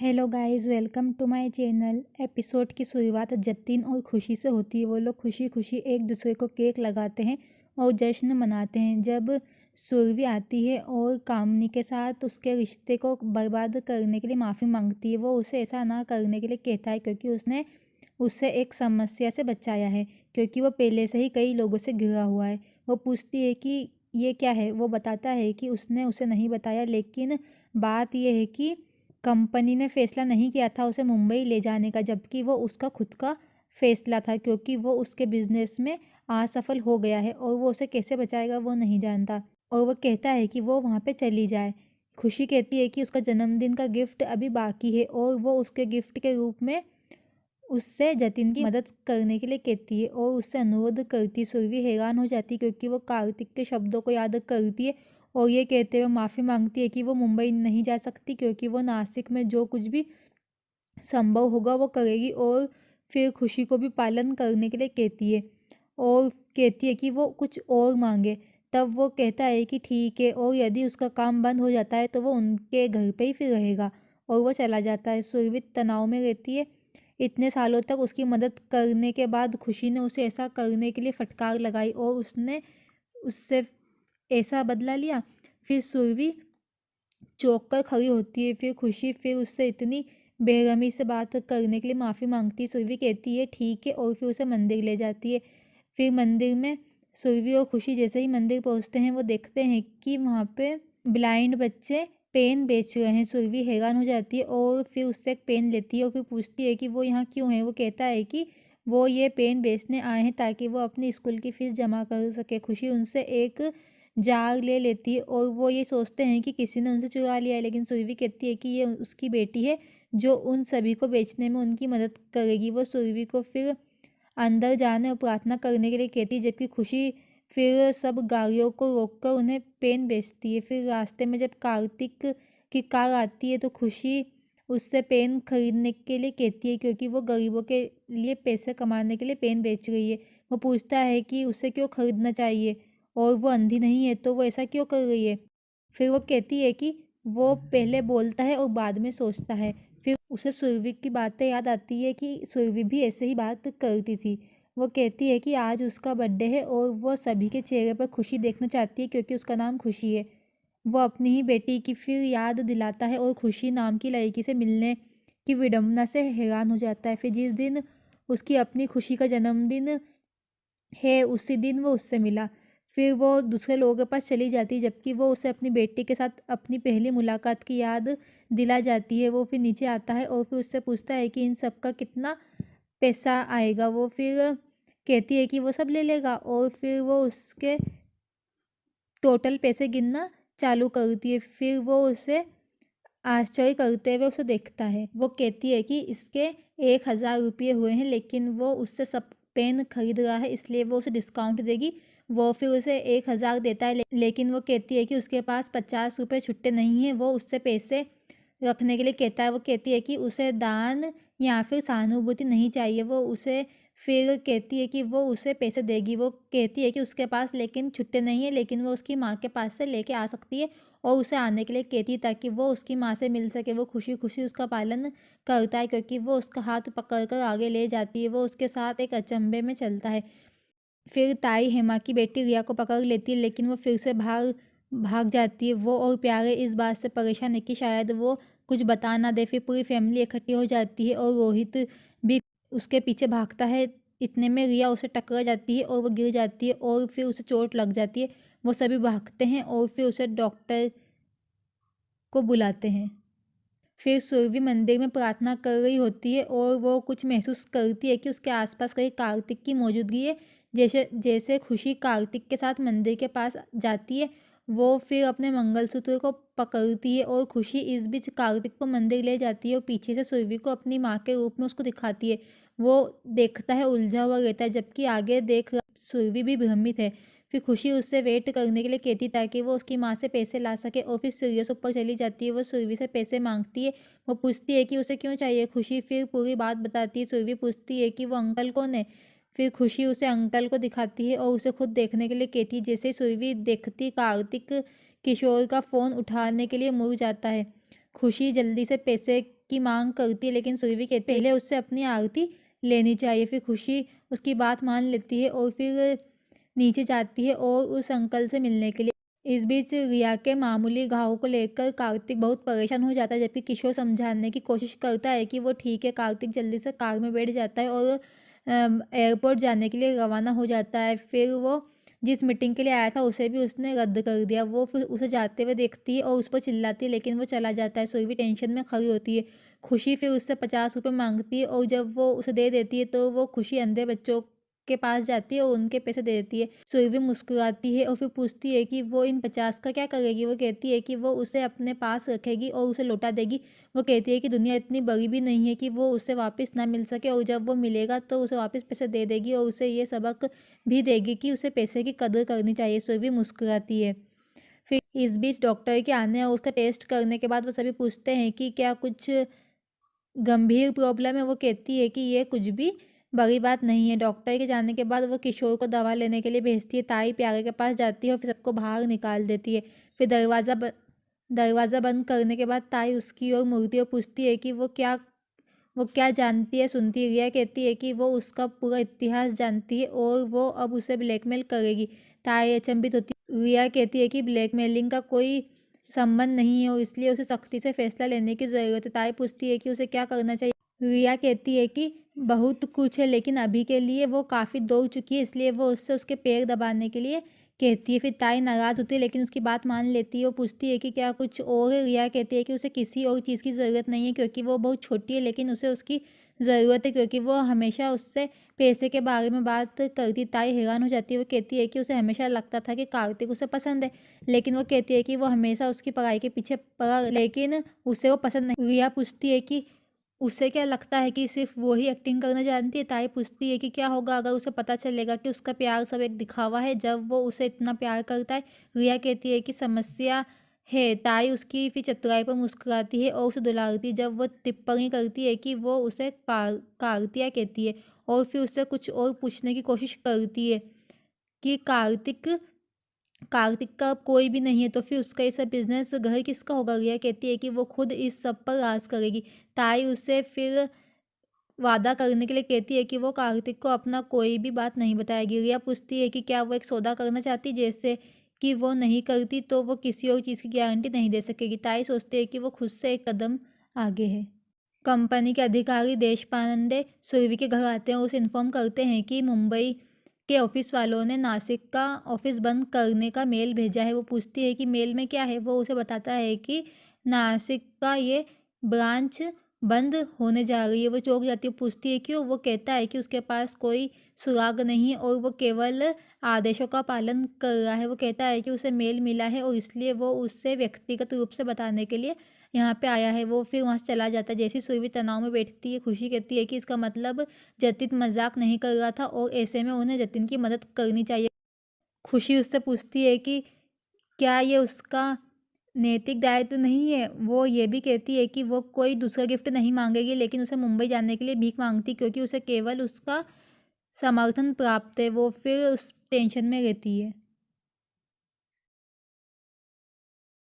Hello guys, welcome to my channel. Episode की शुरुआत जतिन और खुशी से होती है। वो लोग खुशी खुशी एक दूसरे को केक लगाते हैं और जश्न मनाते हैं। जब सुरभि आती है और कामनी के साथ उसके रिश्ते को बर्बाद करने के लिए माफ़ी मांगती है। वो उसे ऐसा ना करने के लिए कहता है क्योंकि उसने उसे एक समस्या से बचाया है, क्योंकि वो पहले से ही कई लोगों से घिरा हुआ है। वो पूछती है कि ये क्या है। वो बताता है कि उसने उसे नहीं बताया, लेकिन बात यह है कि कंपनी ने फैसला नहीं किया था उसे मुंबई ले जाने का, जबकि वो उसका खुद का फैसला था, क्योंकि वो उसके बिजनेस में असफल हो गया है और वो उसे कैसे बचाएगा वो नहीं जानता। और वो कहता है कि वो वहाँ पे चली जाए। खुशी कहती है कि उसका जन्मदिन का गिफ्ट अभी बाकी है और वो उसके गिफ्ट के रूप में उससे जतिन की मदद करने के लिए कहती है और उससे अनुरोध करती है। सुरभि हैरान हो जाती है क्योंकि वो कार्तिक के शब्दों को याद करती है और ये कहते हुए माफ़ी मांगती है कि वो मुंबई नहीं जा सकती, क्योंकि वो नासिक में जो कुछ भी संभव होगा वो करेगी। और फिर खुशी को भी पालन करने के लिए कहती है और कहती है कि वो कुछ और मांगे। तब वो कहता है कि ठीक है, और यदि उसका काम बंद हो जाता है तो वो उनके घर पे ही फिर रहेगा। और वो चला जाता है। सुरभि तनाव में रहती है। इतने सालों तक उसकी मदद करने के बाद खुशी ने उसे ऐसा करने के लिए फटकार लगाई और उसने उससे ऐसा बदला लिया। फिर सुरभि चौंक कर खड़ी होती है। फिर खुशी फिर उससे इतनी बेरहमी से बात करने के लिए माफ़ी मांगती है। सुरभि कहती है ठीक है और फिर उसे मंदिर ले जाती है। फिर मंदिर में सुरभि और खुशी जैसे ही मंदिर पहुंचते हैं वो देखते हैं कि वहाँ पे ब्लाइंड बच्चे पेन बेच रहे हैं। सुरभि हैरान हो जाती है और फिर उससे एक पेन लेती है और फिर पूछती है कि वो यहाँ क्यों है। वो कहता है कि वो ये पेन बेचने आए हैं ताकि वो अपनी स्कूल की फ़ीस जमा कर सके। खुशी उनसे एक जार ले लेती है और वो ये सोचते हैं कि किसी ने उनसे चुरा लिया है, लेकिन सुरभि कहती है कि ये उसकी बेटी है जो उन सभी को बेचने में उनकी मदद करेगी। वो सुरभि को फिर अंदर जाने और प्रार्थना करने के लिए कहती है, जबकि खुशी फिर सब गाड़ियों को रोककर उन्हें पेन बेचती है। फिर रास्ते में जब कार्तिक की कार आती है तो खुशी उससे पेन खरीदने के लिए कहती है, क्योंकि वो गरीबों के लिए पैसे कमाने के लिए पेन बेच रही है। वो पूछता है कि उसे क्यों खरीदना चाहिए और वो अंधी नहीं है तो वो ऐसा क्यों कर रही है। फिर वो कहती है कि वो पहले बोलता है और बाद में सोचता है। फिर उसे सुरभि की बातें याद आती है कि सुरभि भी ऐसे ही बात करती थी। वो कहती है कि आज उसका बर्थडे है और वो सभी के चेहरे पर खुशी देखना चाहती है, क्योंकि उसका नाम खुशी है। वो अपनी ही बेटी की फिर याद दिलाता है और खुशी नाम की लड़की से मिलने की विडंबना से हैरान हो जाता है। फिर जिस दिन उसकी अपनी खुशी का जन्मदिन है उसी दिन वो उससे मिला। फिर वो दूसरे लोगों के पास चली जाती है, जबकि वो उसे अपनी बेटी के साथ अपनी पहली मुलाकात की याद दिला जाती है। वो फिर नीचे आता है और फिर उससे पूछता है कि इन सब का कितना पैसा आएगा। वो फिर कहती है कि वो सब ले लेगा और फिर वो उसके टोटल पैसे गिनना चालू करती है। फिर वो उसे आश्चर्य करते हुए उसे देखता है। वो कहती है कि इसके 1,000 रुपये हुए हैं, लेकिन वो उससे सब पेन खरीद रहा है इसलिए वो उसे डिस्काउंट देगी। वो फिर उसे 1,000 देता है, लेकिन वो कहती है कि उसके पास 50 रुपये छुट्टे नहीं हैं। वो उससे पैसे रखने के लिए कहता है। वो कहती है कि उसे दान या फिर सहानुभूति नहीं चाहिए। वो उसे फिर कहती है कि वो उसे पैसे देगी। वो कहती है कि उसके पास लेकिन छुट्टे नहीं है, लेकिन वो उसकी माँ के पास से लेके आ सकती है और उसे आने के लिए कहती है ताकि वो उसकी माँ से मिल सके। वो खुशी खुशी उसका पालन करता है क्योंकि वो उसका हाथ पकड़कर आगे ले जाती है। वो उसके साथ एक अचंभे में चलता है। फिर ताई हेमा की बेटी रिया को पकड़ लेती है, लेकिन वो फिर से भाग भाग जाती है। वो और प्यारे इस बात से परेशान है कि शायद वो कुछ बता ना दे। फिर पूरी फैमिली इकट्ठी हो जाती है और रोहित भी उसके पीछे भागता है। इतने में रिया उसे टकरा जाती है और वो गिर जाती है और फिर उसे चोट लग जाती है। वो सभी भागते हैं और फिर उसे डॉक्टर को बुलाते हैं। फिर सुरभि मंदिर में प्रार्थना कर रही होती है और वो कुछ महसूस करती है कि उसके आसपास कहीं कार्तिक की मौजूदगी है। जैसे जैसे खुशी कार्तिक के साथ मंदिर के पास जाती है, वो फिर अपने मंगलसूत्र को पकड़ती है और खुशी इस बीच कार्तिक को मंदिर ले जाती है और पीछे से सुरभि को अपनी माँ के रूप में उसको दिखाती है। वो देखता है, उलझा हुआ रहता है, जबकि आगे देख सुरभि भी भ्रमित है। फिर खुशी उससे वेट करने के लिए कहती ताकि वो उसकी माँ से पैसे ला सके और फिर सीरियस ऊपर चली जाती है। वो सुरभि से पैसे मांगती है। वो पूछती है कि उसे क्यों चाहिए। खुशी फिर पूरी बात बताती है। सुरभि पूछती है कि वो अंकल कौन है। फिर खुशी उसे अंकल को दिखाती है और उसे खुद देखने के लिए कहती है। जैसे सुरभि देखती, कार्तिक किशोर का फ़ोन उठाने के लिए मुड़ जाता है। खुशी जल्दी से पैसे की मांग करती है, लेकिन सुरभि कहती है पहले उससे अपनी आरती लेनी चाहिए। फिर खुशी उसकी बात मान लेती है और फिर नीचे जाती है और उस अंकल से मिलने के लिए। इस बीच रिया के मामूली घाव को लेकर कार्तिक बहुत परेशान हो जाता है, जबकि किशोर समझाने की कोशिश करता है कि वो ठीक है। कार्तिक जल्दी से कार में बैठ जाता है और एयरपोर्ट जाने के लिए रवाना हो जाता है। फिर वो जिस मीटिंग के लिए आया था उसे भी उसने रद्द कर दिया। वो फिर उसे जाते हुए देखती है और उस पर चिल्लाती है, लेकिन वो चला जाता है। सुरभि टेंशन में खड़ी होती है। खुशी फिर उससे 50 रुपये मांगती है और जब वो उसे दे देती है तो वो खुशी अंधे बच्चों के पास जाती है और उनके पैसे दे देती है। सुरभि मुस्कुराती है और फिर पूछती है कि वो इन 50 का क्या करेगी। वो कहती है कि वो उसे अपने पास रखेगी और उसे लौटा देगी। वो कहती है कि दुनिया इतनी बड़ी भी नहीं है कि वो उसे वापस ना मिल सके, और जब वो मिलेगा तो उसे वापस पैसे दे देगी और उसे ये सबक भी देगी कि उसे पैसे की कदर करनी चाहिए। सुरभि मुस्कुराती है। फिर इस बीच डॉक्टर के आने और उसका टेस्ट करने के बाद वो सभी पूछते हैं कि क्या कुछ गंभीर प्रॉब्लम है। वो कहती है कि ये कुछ भी बड़ी बात नहीं है। डॉक्टर के जाने के बाद वो किशोर को दवा लेने के लिए भेजती है। ताई प्यारे के पास जाती है और फिर सबको बाहर निकाल देती है। फिर दरवाज़ा बंद करने के बाद ताई उसकी ओर मुड़ती है और पूछती है कि वो क्या जानती है सुनती है। रिया कहती है कि वो उसका पूरा इतिहास जानती है और वो अब उसे ब्लैकमेल करेगी। ताई अचंभित होती है। रिया कहती है कि ब्लैकमेलिंग का कोई संबंध नहीं है और इसलिए उसे सख्ती से फैसला लेने की ज़रूरत है। ताई पूछती है कि उसे क्या करना चाहिए। रिया कहती है कि बहुत कुछ है, लेकिन अभी के लिए वो काफ़ी दौड़ चुकी है, इसलिए वो उससे उसके पैर दबाने के लिए कहती है। फिर ताई नाराज़ होती है, लेकिन उसकी बात मान लेती है। वो पूछती है कि क्या कुछ और है। रिया कहती है कि उसे किसी और चीज़ की ज़रूरत नहीं है, क्योंकि वो बहुत छोटी है, लेकिन उसे उसकी ज़रूरत है क्योंकि वो हमेशा उससे पैसे के बारे में बात करती। ताई हैरान हो जाती है। वो कहती है कि उसे हमेशा लगता था कि कार्तिक उसे पसंद है, लेकिन वो कहती है कि वो हमेशा उसकी पढ़ाई के पीछे पड़ा, लेकिन उसे वो पसंद नहीं। रिया पूछती है कि उसे क्या लगता है कि सिर्फ वो ही एक्टिंग करना जानती है। ताई पूछती है कि क्या होगा अगर उसे पता चलेगा कि उसका प्यार सब एक दिखावा है, जब वो उसे इतना प्यार करता है। रिया कहती है कि समस्या है। ताई उसकी फिर चतुराई पर मुस्कुराती है और उसे दुलारती है। जब वो टिप्पणी करती है कि वो उसे कार्तिया कहती है और फिर उससे कुछ और पूछने की कोशिश करती है कि कार्तिक का कोई भी नहीं है तो फिर उसका ये सब बिजनेस घर किसका होगा। रिया कहती है कि वो खुद इस सब पर राज करेगी। ताई उसे फिर वादा करने के लिए कहती है कि वो कार्तिक को अपना कोई भी बात नहीं बताएगी। रिया पूछती है कि क्या वो एक सौदा करना चाहती, जैसे कि वो नहीं करती तो वो किसी और चीज़ की गारंटी नहीं दे सकेगी। ताई सोचती है कि वो खुद से एक कदम आगे है। कंपनी के अधिकारी देश पांडे सुरभि के घर आते हैं और उसे इन्फॉर्म करते हैं कि मुंबई के ऑफिस वालों ने नासिक का ऑफिस बंद करने का मेल भेजा है। वो पूछती है कि मेल में क्या है। वो उसे बताता है कि नासिक का ये ब्रांच बंद होने जा रही है। वो चौंक जाती है। पूछती है क्यों। वो कहता है कि उसके पास कोई सुराग नहीं है और वो केवल आदेशों का पालन कर रहा है। वो कहता है कि उसे मेल मिला है और इसलिए वो उससे व्यक्तिगत रूप से बताने के लिए यहाँ पे आया है। वो फिर वहाँ से चला जाता है। जैसी सुरभि तनाव में बैठती है, खुशी कहती है कि इसका मतलब जतिन मजाक नहीं कर रहा था और ऐसे में उन्हें जतिन की मदद करनी चाहिए। खुशी उससे पूछती है कि क्या ये उसका नैतिक दायित्व नहीं है। वो ये भी कहती है कि वो कोई दूसरा गिफ्ट नहीं मांगेगी, लेकिन उसे मुंबई जाने के लिए भीख मांगती क्योंकि उसे केवल उसका समर्थन प्राप्त है। वो फिर उस टेंशन में रहती है।